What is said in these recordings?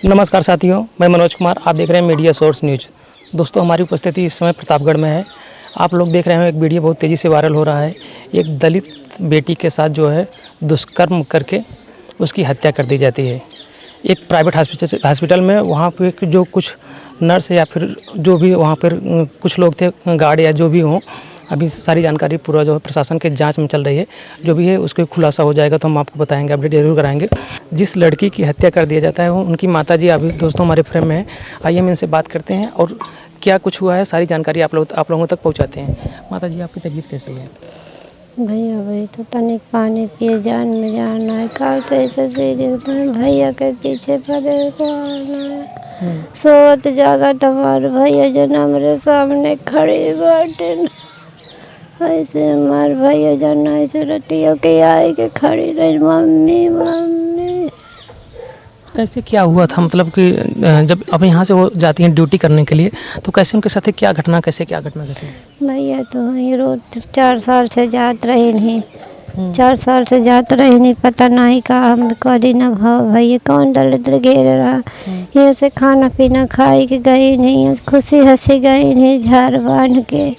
नमस्कार साथियों, मैं मनोज कुमार। आप देख रहे हैं मीडिया सोर्स न्यूज़। दोस्तों, हमारी उपस्थिति इस समय प्रतापगढ़ में है। आप लोग देख रहे हैं एक वीडियो बहुत तेज़ी से वायरल हो रहा है। एक दलित बेटी के साथ जो है दुष्कर्म करके उसकी हत्या कर दी जाती है। एक प्राइवेट हॉस्पिटल में वहाँ पे जो कुछ नर्स या फिर जो भी वहाँ पर कुछ लोग थे, गार्ड या जो भी हों, अभी सारी जानकारी पूरा जो है प्रशासन के जांच में चल रही है। जो भी है उसके खुलासा हो जाएगा तो हम आपको बताएंगे, अपडेट जरूर कराएंगे। जिस लड़की की हत्या कर दिया जाता है वो उनकी माताजी अभी दोस्तों हमारे फ्रेम में है। आइए हम इनसे बात करते हैं और क्या कुछ हुआ है सारी जानकारी आप लोगों तक पहुंचाते हैं। माताजी, आपकी तबीयत कैसी है? भैया भाई तो तनिक पानी पिए, जान में जान है। कल तो ऐसे सीरियस है, भैया के पीछे परेशान है। सोत जागत हमार भैया जो हमरे सामने खड़े बाटे न। ऐसे हमार भैया जन ऐसे रतियों के आए के खड़ी रही, मम्मी मम्मी। कैसे क्या हुआ था, मतलब कि जब अब यहाँ से वो जाती हैं ड्यूटी करने के लिए तो कैसे उनके साथ क्या घटना कैसे? भैया तो वहीं रोज 4 साल से जात रहे नहीं। 4 साल से जात रहे नहीं, पता नहीं का हम करी न भाव भैया कौन दलित घेर रहा। यहाँ से खाना पीना खाई के गई नहीं, खुशी हंसी गई नहीं, झाड़ बांध के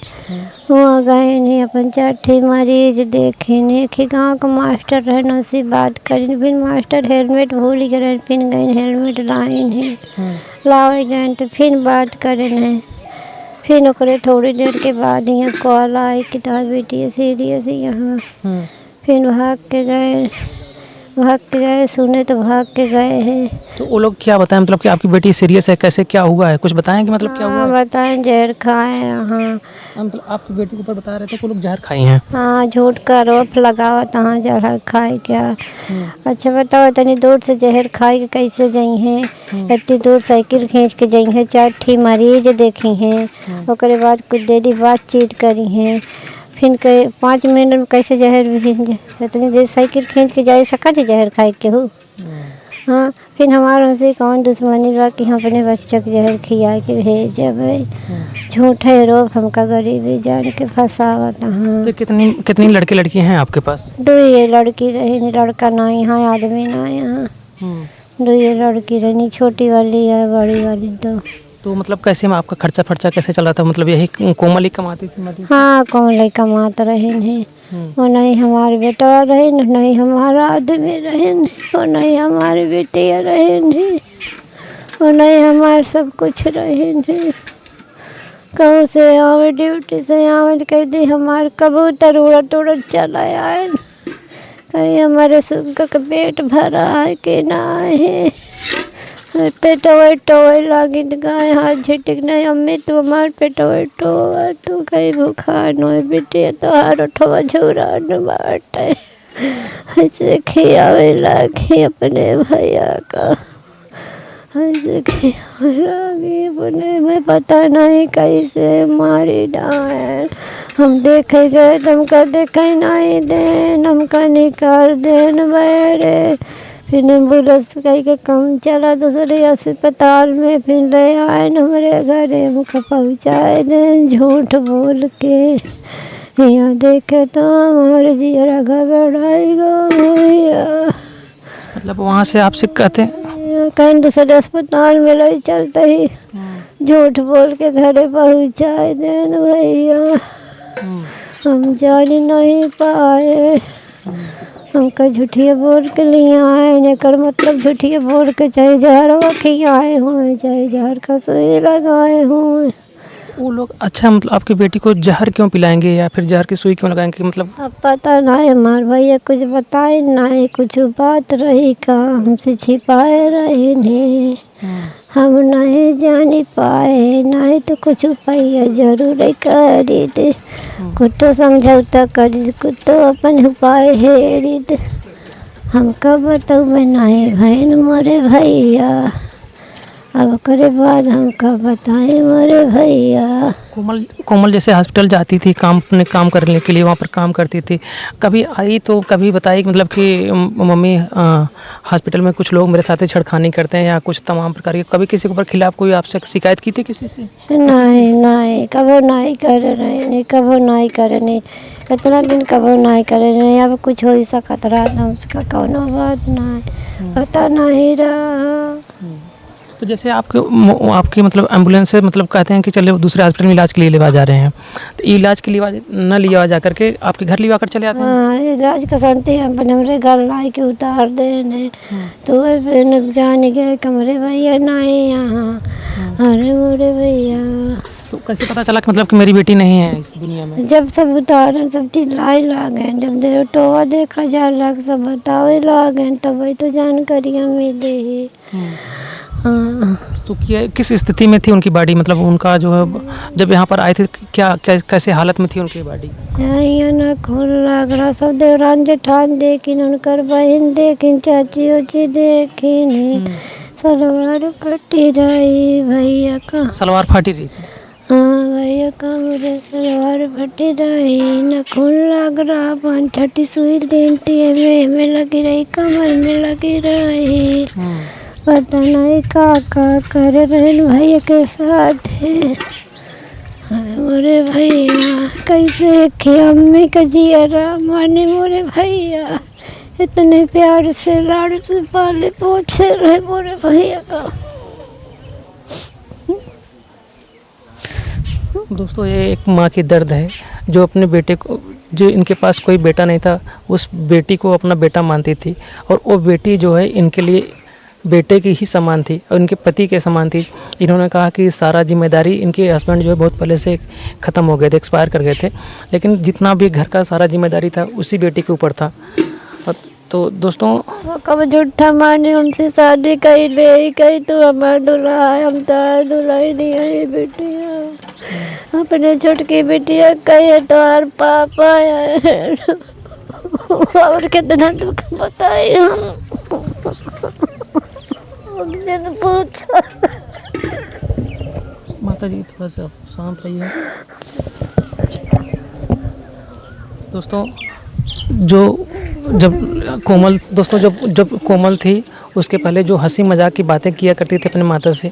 वहाँ गए नहीं, अपन चाठी मरीज देखे नहीं। कि गाँव का मास्टर रहे न उसी बात करी, फिर मास्टर हेलमेट भूल गए, फिर गए हेलमेट लाए नहीं, लाए गए तो फिर बात करे नहीं। फिर ओकरे थोड़ी देर के बाद यहाँ कॉल आई कि तार बेटी सीरियस है यहाँ। फिर भाग के गए सुने तो भाग के गए हैं। तो वो लोग क्या बताएं, मतलब कि आपकी बेटी सीरियस है, कैसे क्या हुआ है, कुछ बताएं कि मतलब क्या हुआ है? बताएं जहर खाए यहाँ। मतलब आपकी बेटी के ऊपर बता रहे थे कि वो लोग जहर खाई हैं। हाँ, झूठ का आरोप लगावा तहाँ जहर खाए क्या। अच्छा बताओ, इतनी दूर से जहर खाए के कैसे गई हैं? इतनी दूर साइकिल खींच के गई हैं, 4 मरीज देखी हैं, ओकरे बाद कुछ देरी बातचीत करी हैं। फिर 5 मिनट में कैसे जहर इतनी देर साइकिल खींच के जाए सका थी जहर खाए के हो। हाँ, फिर हमारे से कौन दुश्मनी बा कि हम अपने बच्चों को जहर खिया के भेजब। झूठ है रोब हमका गरीबी जान के फंसावत। हाँ, तो कितनी लड़के लड़की हैं आपके पास? 2 ये लड़की रही, लड़का नहीं है, आदमी नहीं यहाँ। 2 ये लड़की रही, छोटी वाली है, बड़ी वाली तो मतलब कैसे में आपका खर्चा कैसे चला था? मतलब यही कोमल ही कमाती थी? हाँ, कौन कमात रहे नहीं। वो नहीं हमारे बेटा रहे नहीं हमारा आदमी रहे नहीं, वो नहीं हमारी बेटियाँ रहे नहीं, वो नहीं हमारे सब कुछ रहे नहीं। कहूँ से आवे ड्यूटी से आवे कह दी हमारे कबूतर उड़त उड़त चला आए, कहीं हमारे सुग्गा का पेट भरा है कि ना है। पेटवे लागी गाय हाथ झिटक नहीं, अम्मी तू हमारे पेटवे तू कहीं भूखा नो बेटे तो हारो ठवा झूरा न बाटे। ऐसे खियावे लागी अपने भैया का, ऐसे खियावे लागी अपने में पता नहीं कैसे मारी डाल। हम देखे गए तुमका देखे नहीं देन, हमका निकाल देन बैरे। फिर एम्बुलेंस कहीं के कम चला दूसरे अस्पताल में, फिर ले आए हमारे घर हमको पहुँचाए दें झूठ बोल के। यहाँ देखे तो हमारे जियरा घबराई गो भैया। मतलब वहाँ से आपसे कहते कहीं दूसरे अस्पताल में ले चलते ही झूठ बोल के घरे पहुँचाए दें भैया। हम जान नहीं पाए, हमका झूठिया बोल के लिए आए नेकर, मतलब झूठिया बोल के चाहे जहर खियाए हुए चाहे जहर का सुई लगाए हुए। वो लोग अच्छा, मतलब आपकी बेटी को जहर क्यों पिलाएंगे या फिर जहर की सुई क्यों लगाएंगे? मतलब अब पता नहीं, हमारे भैया कुछ बताए नहीं, कुछ बात रही का हमसे छिपाए रहे नहीं, हम नहीं जानी पाए। नहीं तो कुछ उपाय जरूर करी दे, कुछ तो समझौता करी, कुछ तो अपन उपाय हेरी दे। हम कब बताऊ मैं नहीं बहन मोरे भैया, अब करे बाद हम कब बताएं मोरे भैया। कोमल जैसे हॉस्पिटल जाती थी अपने काम करने के लिए, वहाँ पर काम करती थी, कभी आई तो कभी बताई कि मतलब कि मम्मी हॉस्पिटल में कुछ लोग मेरे साथ छेड़खानी करते हैं या कुछ तमाम प्रकार की, कभी किसी के ऊपर खिलाफ कोई आपसे शिकायत की थी किसी से? नहीं कबो नहीं करे नहीं, कबो नहीं करे नहीं, इतना दिन कबो नहीं करे नहीं। अब कुछ हो सकत रहा ना उसका कोनो बात नहीं, पता नहीं रहा। तो जैसे आपकी मतलब एम्बुलेंस से मतलब कहते हैं कि चलो दूसरे हॉस्पिटल में इलाज के लिए लेवा जा रहे हैं, तो इलाज के लिए न लिया जा करके आपके घर लिवा कर चले आते हैं? हाँ इलाज का शांति अपने हमरे घर लाई के उतार देने तो वही फिर जान गए कमरे भैया नहीं यहाँ। अरे मोरे भैया तो कैसे पता चला कि मतलब कि मेरी बेटी नहीं है इस दुनिया में? जब सब उतारे सब चिल्लाए लागे जब टोवा देखा जा लग सब बतावे लागे तब वही तो जानकारियाँ मिले ही। हाँ तो किस स्थिति में थी उनकी बॉडी, मतलब उनका जो है जब यहाँ पर आए थे कैसे हालत में थी उनकी बॉडी? यहाँ ना खून लग रहा सब देवरान जेठान देखिन उनकर बहन देखिन चाची उची देखिन सलवार फटी रही भैया का। सलवार फाटी रही थी? हाँ भैया का मुझे सलवार फटी रही न खून लग रहा 5 सुई तीन में लगी रही कमर में लगी रही। पता नहीं का कर रहे भैया के साथ है। मोरे भैया कैसे खे अम्मी का जिया माने मोरे भैया इतने प्यार से लाड़ से पाले पोछे रहे मोरे भैया का। दोस्तों ये एक माँ की दर्द है जो अपने बेटे को, जो इनके पास कोई बेटा नहीं था उस बेटी को अपना बेटा मानती थी और वो बेटी जो है इनके लिए बेटे की ही समान थी और इनके पति के समान थी। इन्होंने कहा कि सारा जिम्मेदारी इनके हस्बैंड जो है बहुत पहले से ख़त्म हो गए थे, एक्सपायर कर गए थे, लेकिन जितना भी घर का सारा जिम्मेदारी था उसी बेटी के ऊपर था। तो दोस्तों वो कब झूठा माने उनसे शादी कही ले कही तो हमारा दूल्हा है हम तो दूल्हा ही नहीं है बेटिया अपने छोटकी बेटिया कही तो पापा है और कितना दुख बताए हम पूछा। माता जी थोड़ा सा शांत रहिए। दोस्तों जब कोमल थी उसके पहले जो हंसी मजाक की बातें किया करती थी अपने माता से,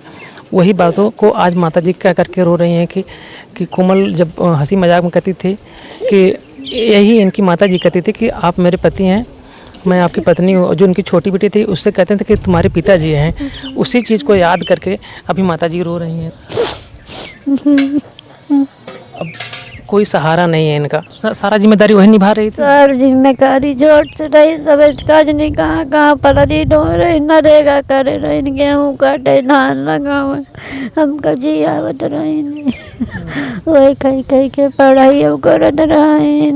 वही बातों को आज माता जी क्या करके रो रही हैं कि कोमल जब हंसी मजाक में कहती थी कि यही इनकी माता जी कहती थी कि आप मेरे पति हैं, मैं आपकी पत्नी हूँ। जो उनकी छोटी बेटी थी उससे कहते थे कि तुम्हारे पिताजी हैं, उसी चीज़ को याद करके अभी माता जी रो रही हैं। अब कोई सहारा नहीं है इनका, सारा जिम्मेदारी वही निभा रही थी। सर जिम्मेदारी जोट से रही सब काज नहीं कहाँ पलरी डो रही नरेगा करे रही गेहूँ काटे धान लगावे हमका जी आवत रही वही कहीं के पढ़ाई अब करत रही।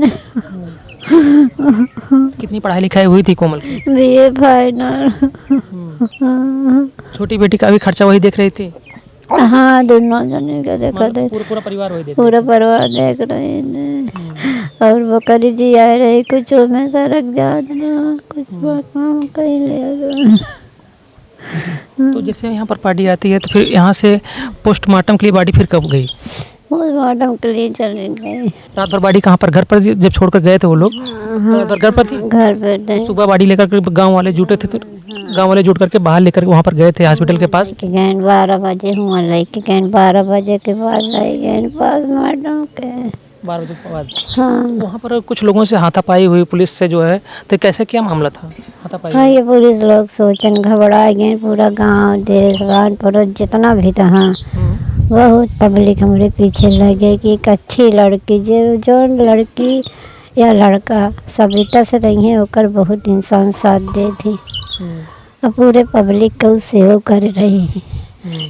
कितनी पढ़ाई लिखाई हुई थी कोमल की? BA final. छोटी बेटी का भी खर्चा वही देख रही थी? हाँ दोनों जने का देखा दे पूरा परिवार वही देख पूरा परिवार देख रहे हैं। और वो करी जी आ रही कुछ में सरक जात ना कुछ काम कहीं ले। तो जैसे यहाँ पर पार्टी आती है तो फिर यहाँ से पोस्टमार्टम के लिए बॉडी फिर कब गई? पोस्टमार्टम के लिए चले गए। रात भर बॉडी कहाँ पर, घर पर जब छोड़कर गए थे वो लोग? रात भर घर पर थी? घर पे सुबह बॉडी लेकर गांव वाले जुटे थे, तो गांव वाले जुट करके बाहर लेकर वहाँ पर गए थे हॉस्पिटल के पास? गए 12 बजे हुआ लेके गए 12 बजे के बाद ले गए पोस्टमार्टम के 12 बजे के बाद। हाँ वहाँ पर कुछ लोगों से हाथापाई हुई पुलिस से जो है, तो कैसे क्या मामला था हाथापाई? हाँ ये पुलिस लोग सोचन घबरा गए पूरा गांव देश पूरा जितना भी था। हाँ बहुत पब्लिक हमारे पीछे लगे कि एक अच्छी लड़की जो लड़की या लड़का सभ्यता से रही है होकर बहुत इंसान साथ दे थी और पूरे पब्लिक को सेवा कर रही है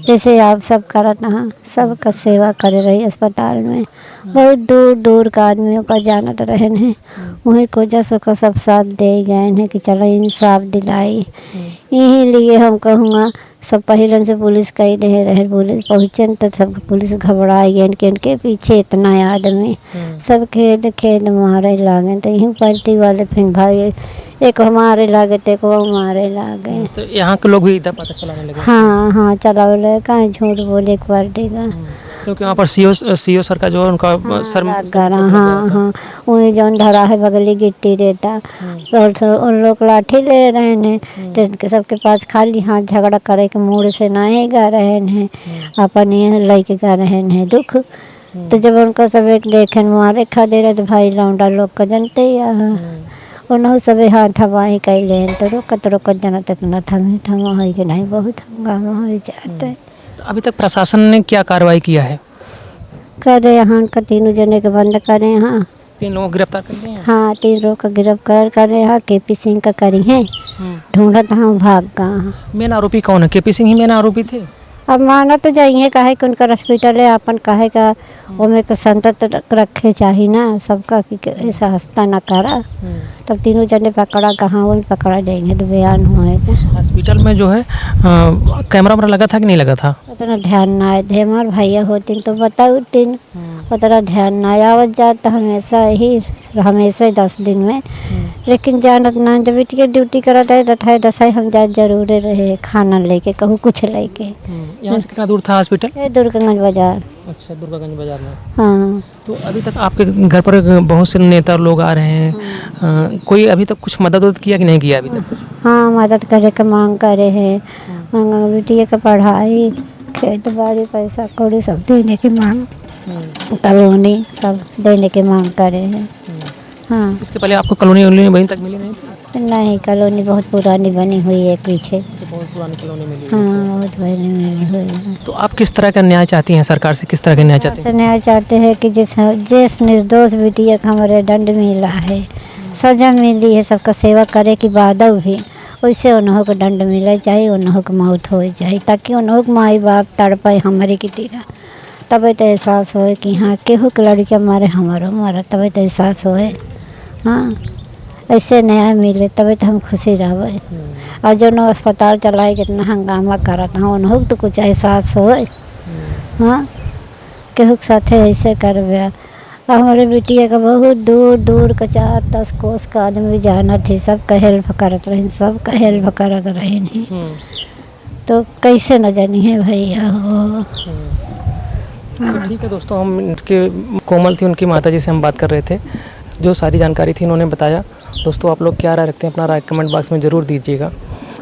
जैसे आप सब करत हाँ सबका सेवा कर रही अस्पताल में। बहुत दूर दूर का आदमियों का जानत रहे हैं वहीं को जैसे को सब साथ दे गए हैं कि चलो इंसाफ दिलाई। यही लिए हम कहूँगा सब पहले से पुलिस कही रहे पुलिस पहुँचे तो सब पुलिस घबराई गए कि इनके पीछे इतना आदमी सब खेद मारे लागे तो यहीं पार्टी वाले फिर भाई एक हमारे लागे तो एक हमारे लागे। तो यहाँ के लोग भी इधर पता चलाने लगे? हाँ चला बोले कहाँ झूठ बोले एक पार्टी का क्योंकि वहाँ पर सीओ सर का जो उनका सर हाँ वही जौन धरा है बगली गिट्टी रहता और उन लोग लाठी ले रहे हैं तो इनके सबके पास खाली हाथ झगड़ा करे के मूड से नहीं गा रहे हैं अपन ये लेके गा रहे हैं दुख। तो जब उनका सब एक देखे मारे खा दे रहे तो भाई लौंडा लोग का जनते ही उन्हों सबे हाथ हवाई कैले तो रोकत जना तक न थमे थमा हो कि नहीं बहुत हंगामा हो जाते तो अभी तक प्रशासन ने क्या कार्रवाई किया है? करे यहाँ का तीनों जने के बंद करे यहाँ। 3 लोगों को गिरफ्तार कर लिया है? हाँ 3 लोग का गिरफ्तार करे यहाँ केपी सिंह का करी है ढूंढत हम भाग गए। मेन आरोपी कौन है? केपी सिंह ही मेन आरोपी थे? अब माना तो जाइए काहे कि उनका हॉस्पिटल है अपन काहे का ओमे के संतत रखे चाहिए ना सबका कि ऐसा हंसता ना करा। तब तीनों जने पकड़ा कहाँ वही पकड़ा जाएंगे तो बयान हुए हॉस्पिटल में जो है कैमरा वैमरा लगा था कि नहीं लगा था? उतना ध्यान ना आए थे हमारे भैया होती तो बताऊ तीन उतना ध्यान ना आवत जाता हमेशा ही 10 दिन में। लेकिन जानत ना जब बिटिया ड्यूटी करत है रठाए दसाई हम जा जरूर रहे खाना लेके कहूँ कुछ लेके। यहाँ से कितना दूर था हॉस्पिटल? ये दुर्गंज बाजार। अच्छा, दुर्गागंज बाजार में। हाँ तो अभी तक आपके घर पर बहुत से नेता लोग आ रहे हैं, कोई अभी तक कुछ मदद किया कि नहीं किया अभी तक? हाँ मदद करे के मांग करे हैं बिटिया का पढ़ाई खेत बाड़ी पैसा कौड़ी सब देने की मांग कॉलोनी सब देने की मांग करे हैं। हाँ इसके पहले आपको कॉलोनी वॉलोनी वहीं तक मिली नहीं थी? नहीं कॉलोनी बहुत पुरानी बनी हुई है पीछे। बहुत पुरानी कॉलोनी मिली? हाँ बहुत बनी बनी हुई है। तो आप किस तरह का न्याय चाहती हैं? सरकार से किस तरह का न्याय चाहते हैं? न्याय चाहते हैं कि जिस निर्दोष बिटिया का हमारे दंड मिला है सजा मिली है सबका सेवा करे की बाद भी वैसे उन्हों को दंड मिले चाहिए उन्हों को मौत हो जाए ताकि उन्हों को माई बाप तड़पाए हमारे की तीरा तब तो एहसास होए कि हाँ केहू के लड़कियाँ मारे हमारो मारा तब तो एहसास होए। हाँ ऐसे न्याय मिले तब तो हम खुशी रहे। और जो न अस्पताल चलाए जितना हंगामा करत हाँ उन्हों तो कुछ एहसास होए। हाँ केहू के साथे ऐसे करवे हमारे बिटिया का बहुत दूर दूर का 4-10 कोस का आदमी जाना थे सबका हेल्प करत रही सबका हेल्प करत रही तो कैसे न जानी है भैया हो। तो ठीक है दोस्तों, हम इनके कोमल थी उनकी माता जी से हम बात कर रहे थे, जो सारी जानकारी थी इन्होंने बताया। दोस्तों आप लोग क्या राय रखते हैं अपना राय कमेंट बॉक्स में ज़रूर दीजिएगा।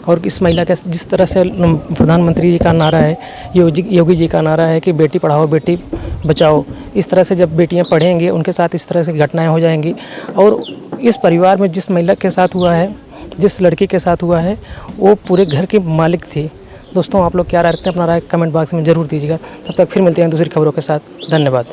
और इस महिला का जिस तरह से प्रधानमंत्री जी का नारा है, योगी जी का नारा है कि बेटी पढ़ाओ बेटी बचाओ, इस तरह से जब बेटियां पढ़ेंगी उनके साथ इस तरह से घटनाएं हो जाएंगी। और इस परिवार में जिस महिला के साथ हुआ है, जिस लड़की के साथ हुआ है, वो पूरे घर के मालिक थी। दोस्तों आप लोग क्या राय रखते हैं अपना राय कमेंट बॉक्स में ज़रूर दीजिएगा। तब तक फिर मिलते हैं दूसरी खबरों के साथ। धन्यवाद।